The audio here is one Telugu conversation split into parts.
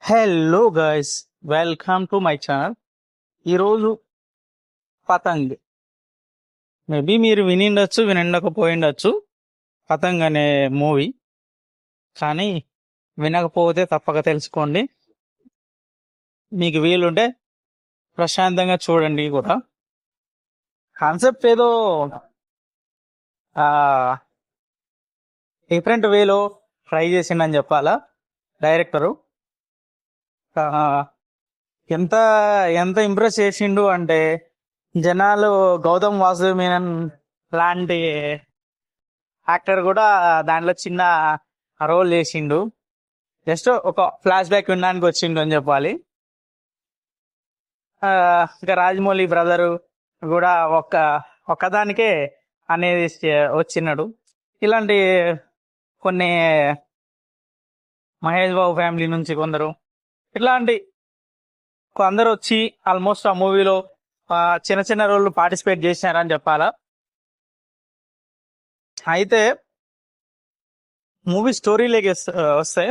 Hello guys, welcome to my channel. ఈరోజు పతంగ్ మేబీ మీరు వినిండొచ్చు, వినండకపోయిండొచ్చు పతంగ్ అనే మూవీ. కానీ వినకపోతే తప్పక తెలుసుకోండి. మీకు వీలుంటే ప్రశాంతంగా చూడండి కూడా. కాన్సెప్ట్ ఏదో డిఫరెంట్ వేలో ట్రై చేసిండని చెప్పాలా డైరెక్టరు. ఎంత ఎంత ఇంప్రెస్ చేసిండు అంటే జనాలు గౌతమ్ వాసుదేవ్ మీనన్ లాంటి యాక్టర్ కూడా దాంట్లో చిన్న రోల్ చేసిండు. జస్ట్ ఒక ఫ్లాష్ బ్యాక్ వినడానికి వచ్చిండు అని చెప్పాలి. ఇంకా రాజమౌళి బ్రదరు కూడా ఒక్కదానికే అనేది వచ్చినాడు. ఇలాంటి కొన్ని మహేష్ బాబు ఫ్యామిలీ నుంచి కొందరు ఇట్లాంటి అందరు వచ్చి ఆల్మోస్ట్ ఆ మూవీలో చిన్న చిన్న రోళ్ళు పార్టిసిపేట్ చేసినారని చెప్పాలా. అయితే మూవీ స్టోరీలోకి వస్తే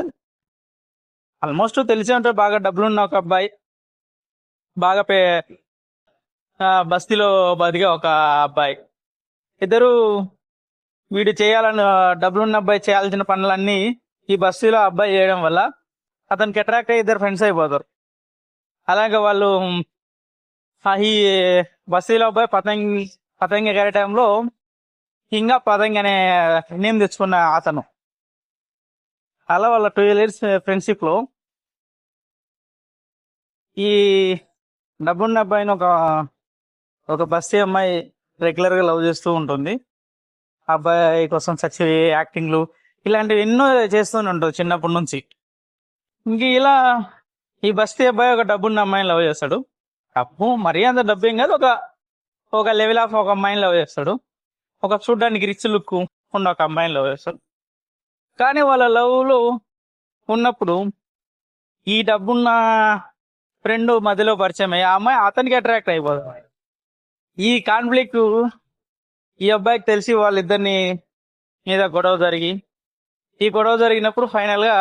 ఆల్మోస్ట్ తెలిసే ఉంటారు. బాగా డబ్బులున్న ఒక అబ్బాయి, బాగా బస్తీలో బతికే ఒక అబ్బాయి, ఇద్దరు వీడు చేయాలని డబ్బులున్న అబ్బాయి చేయాల్సిన పనులన్నీ ఈ బస్తీలో అబ్బాయి చేయడం వల్ల అతనికి అట్రాక్ట్ అయ్యి ఇద్దరు ఫ్రెండ్స్ అయిపోతారు. అలాగే వాళ్ళు ఈ బస్తీలో అబ్బాయి పతంగి ఎగరే టైంలో ఇంకా పతంగి అనే నేమ్ తెచ్చుకున్న అతను. అలా వాళ్ళ 12 years ఫ్రెండ్షిప్ లో ఈ డబ్బున్న అబ్బాయిని ఒక బస్తీ అమ్మాయి రెగ్యులర్ గా లవ్ చేస్తూ ఉంటుంది. ఆ అబ్బాయి కోసం చచ్చి యాక్టింగ్లు ఇలాంటివి ఎన్నో చేస్తూనే ఉంటుంది చిన్నప్పటి నుంచి. ఇంక ఇలా ఈ బస్తీ అబ్బాయి ఒక డబ్బున్న అమ్మాయిని లవ్ చేస్తాడు. డబ్బు మరీ అంత డబ్బు ఏం కాదు, ఒక లెవెల్ ఆఫ్ ఒక అమ్మాయిని లవ్ చేస్తాడు. ఒక చూడ్డానికి రిచ్ లుక్ ఉన్న ఒక అమ్మాయిని లవ్ చేస్తాడు. కానీ వాళ్ళ లవ్ లో ఉన్నప్పుడు ఈ డబ్బున్న ఫ్రెండ్ మధ్యలో పరిచయం అయ్యి ఆ అమ్మాయి అతనికి అట్రాక్ట్ అయిపోతుంది. ఈ కాన్ఫ్లిక్ట్ ఈ అబ్బాయికి తెలిసి వాళ్ళిద్దరిని మీద గొడవ జరిగినప్పుడు ఫైనల్ గా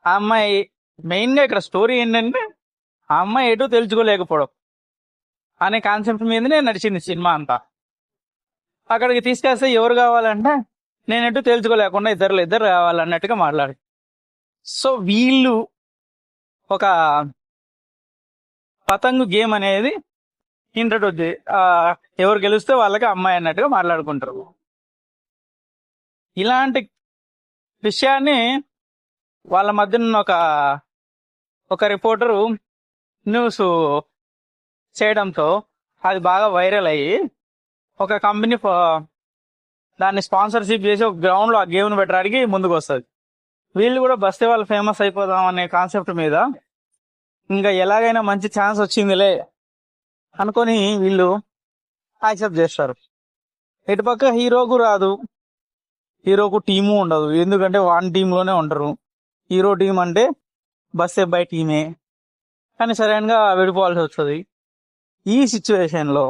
ఆ అమ్మాయి, మెయిన్ గా ఇక్కడ స్టోరీ ఏంటంటే ఆ అమ్మాయి ఎటు తెలుసుకోలేకపోవడం అనే కాన్సెప్ట్ మీదనే నడిచింది సినిమా అంతా. అక్కడికి తీసుకొస్తే ఎవరు కావాలంటే నేను ఎటు తెలుసుకోలేకుండా ఇద్దరు కావాలన్నట్టుగా మాట్లాడు. సో వీళ్ళు ఒక పతంగు గేమ్ అనేది ఇంట్రడ్యూస్ ఎవరు గెలిస్తే వాళ్ళకి అమ్మాయి అన్నట్టుగా మాట్లాడుకుంటారు. ఇలాంటి విషయాన్ని వాళ్ళ మధ్యన ఒక రిపోర్టరు న్యూస్ చేయడంతో అది బాగా వైరల్ అయ్యి ఒక కంపెనీ దాన్ని స్పాన్సర్షిప్ చేసి ఒక గ్రౌండ్ లో ఆ గేమ్ను పెట్టడానికి ముందుకు వస్తుంది. వీళ్ళు కూడా బస్తే వాళ్ళు ఫేమస్ అయిపోదాం అనే కాన్సెప్ట్ మీద ఇంకా ఎలాగైనా మంచి ఛాన్స్ వచ్చిందిలే అనుకొని వీళ్ళు యాక్సెప్ట్ చేస్తారు. ఇటుపక్క హీరోకు రాదు, హీరోకు టీము ఉండదు, ఎందుకంటే వాన్ టీంలోనే ఉంటారు. హీరో టీం అంటే బస్ అబ్బాయి టీమే, కానీ సరైనగా విడిపోవాల్సి వస్తుంది. ఈ సిచ్యువేషన్ లో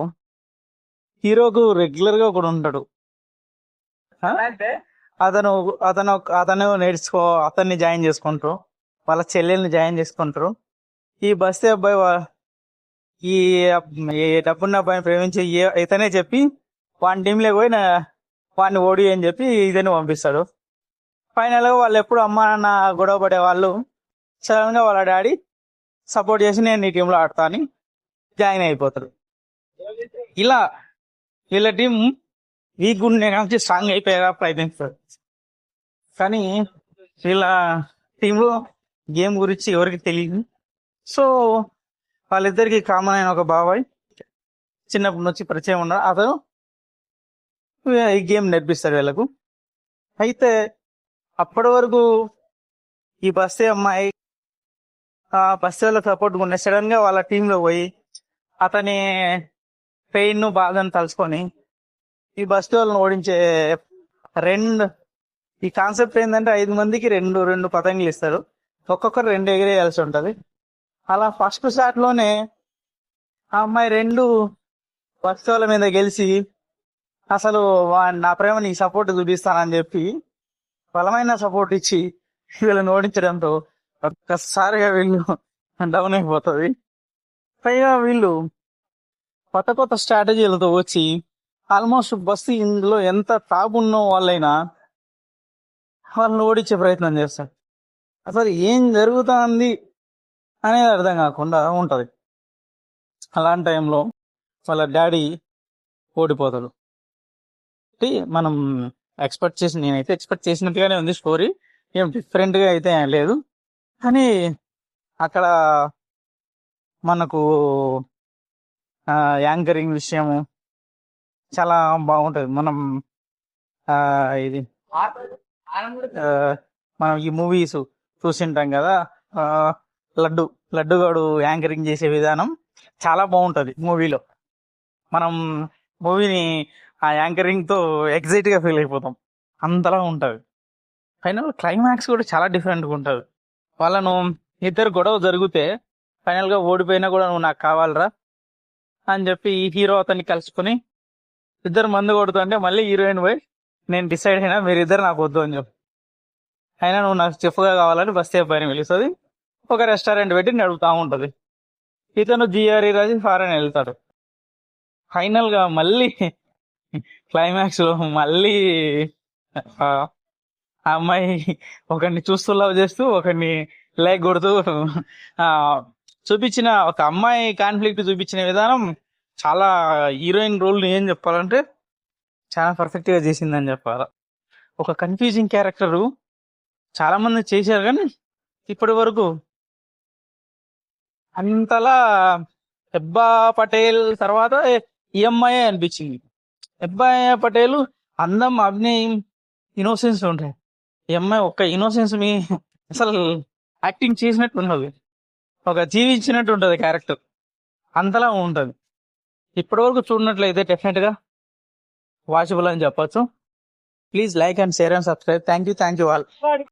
హీరోకు రెగ్యులర్ గా ఒకడు ఉంటాడు. అతను అతన్ని జాయిన్ చేసుకుంటారు, వాళ్ళ చెల్లెల్ని జాయిన్ చేసుకుంటారు. ఈ బస్తీ అబ్బాయి ఈ డబ్బున్న అబ్బాయిని ప్రేమించి ఇతనే చెప్పి వాని టీంలోకి పోయి వాడిని ఓడి అని చెప్పి ఇతన్ని పంపిస్తాడు. ఫైనల్ గా వాళ్ళు ఎప్పుడు అమ్మ నాన్న గొడవ పడే వాళ్ళు సడన్ గా వాళ్ళ డాడీ సపోర్ట్ చేసి నేను ఈ టీంలో ఆడతా అని జాయిన్ అయిపోతాడు. ఇలా వీళ్ళ టీం వీక్ నుంచి స్ట్రాంగ్ అయిపోయేలా ప్రయత్నిస్తారు. కానీ వీళ్ళ టీంలో గేమ్ గురించి ఎవరికి తెలియదు. సో వాళ్ళిద్దరికి కామన్ అయిన ఒక బాబాయ్ చిన్నప్పటి నుంచి పరిచయం ఉన్నాడు. అతను ఈ గేమ్ నేర్పిస్తాడు వీళ్ళకు. అయితే అప్పటి వరకు ఈ బస్తీ అమ్మాయి బస్తీ వాళ్ళకి సపోర్ట్ ఉండే సడన్ గా వాళ్ళ టీంలో పోయి అతని పెయిన్ బాధను తలుచుకొని ఈ బస్తీ వాళ్ళని ఓడించే ఈ కాన్సెప్ట్ ఏంటంటే 5 మందికి రెండు పతంగులు ఇస్తారు, ఒక్కొక్కరు 2 ఎగిరేయాల్సి ఉంటది. అలా ఫస్ట్ షాట్ లోనే ఆ అమ్మాయి 2 బస్తీ వాళ్ళ మీద గెలిచి అసలు నా ప్రేమ నీ సపోర్ట్ చూపిస్తానని చెప్పి బలమైన సపోర్ట్ ఇచ్చి వీళ్ళని ఓడించడంతో ఒక్కసారిగా వీళ్ళు డౌన్ అయిపోతుంది. పైగా వీళ్ళు కొత్త కొత్త స్ట్రాటజీలతో వచ్చి ఆల్మోస్ట్ బస్సు ఇందులో ఎంత టాప్ ఉన్న వాళ్ళైనా వాళ్ళని ఓడించే ప్రయత్నం చేస్తారు. అసలు ఏం జరుగుతుంది అనేది అర్థం కాకుండా ఉంటది. అలాంటి టైంలో వాళ్ళ డాడీ ఓడిపోతాడు. మనం నేనైతే ఎక్స్పెక్ట్ చేసినట్టుగానే ఉంది స్టోరీ, ఏం డిఫరెంట్ గా అయితే ఏం లేదు. కానీ అక్కడ మనకు యాంకరింగ్ విషయము చాలా బాగుంటది. ఇది మనం ఈ మూవీస్ చూసింటాం కదా, ఆ, లడ్డుగాడు యాంకరింగ్ చేసే విధానం చాలా బాగుంటది మూవీలో. మనం మూవీని ఆ యాంకరింగ్ తో ఎగ్జైట్ గా ఫీల్ అయిపోతాం, అంతలా ఉంటది. ఫైనల్ క్లైమాక్స్ కూడా చాలా డిఫరెంట్ గా ఉంటది. వాళ్ళను ఇద్దరు గొడవ జరిగితే ఫైనల్ గా ఓడిపోయినా కూడా నువ్వు నాకు కావాలరా అని చెప్పి ఈ హీరో అతన్ని కలుసుకుని ఇద్దరు మందు కొడుతుంటే మళ్ళీ హీరోయిన్ పోయి నేను డిసైడ్ అయినా మీరిద్దరు నాకు వద్దు అని చెప్పి, అయినా నువ్వు నాకు చెఫ్ గా కావాలని బస్తీ అబ్బాయిని పిలుస్తుంది. ఒక రెస్టారెంట్ పెట్టి నడుపుతా ఉంటది. ఇతను జిఆర్ఈ రాజు ఫారెన్ వెళ్తాడు. ఫైనల్ గా మళ్ళీ క్లైమాక్స్ లో మళ్ళీ ఆ అమ్మాయి ఒకరిని చూస్తూ లవ్ చేస్తూ ఒకరిని లైక్ కొడుతూ చూపించిన ఒక అమ్మాయి కాన్ఫ్లిక్ట్ చూపించిన విధానం చాలా, హీరోయిన్ రోల్ ఏం చెప్పాలంటే చాలా పర్ఫెక్ట్ గా చేసిందని చెప్పాలి. ఒక కన్ఫ్యూజింగ్ క్యారెక్టర్ చాలా మంది చేశారు కానీ ఇప్పటి వరకు అంతలా హెబ్బా పటేల్ తర్వాత ఈఎంఐ అనిపించింది. హెబ్బా పటేల్ అందం, అభినయం, ఇన్నోసెన్స్ ఉంటాయి. ఈ అమ్మాయి ఒక్క ఇన్నోసెన్స్ మీ అసలు యాక్టింగ్ చేసినట్టు ఉండదు, ఒక జీవించినట్టు ఉంటది క్యారెక్టర్, అంతలా ఉంటది. ఇప్పటి వరకు చూడనట్లయితే డెఫినెట్ గా వాచబుల్ అని చెప్పొచ్చు. Please like and share and subscribe. Thank you all.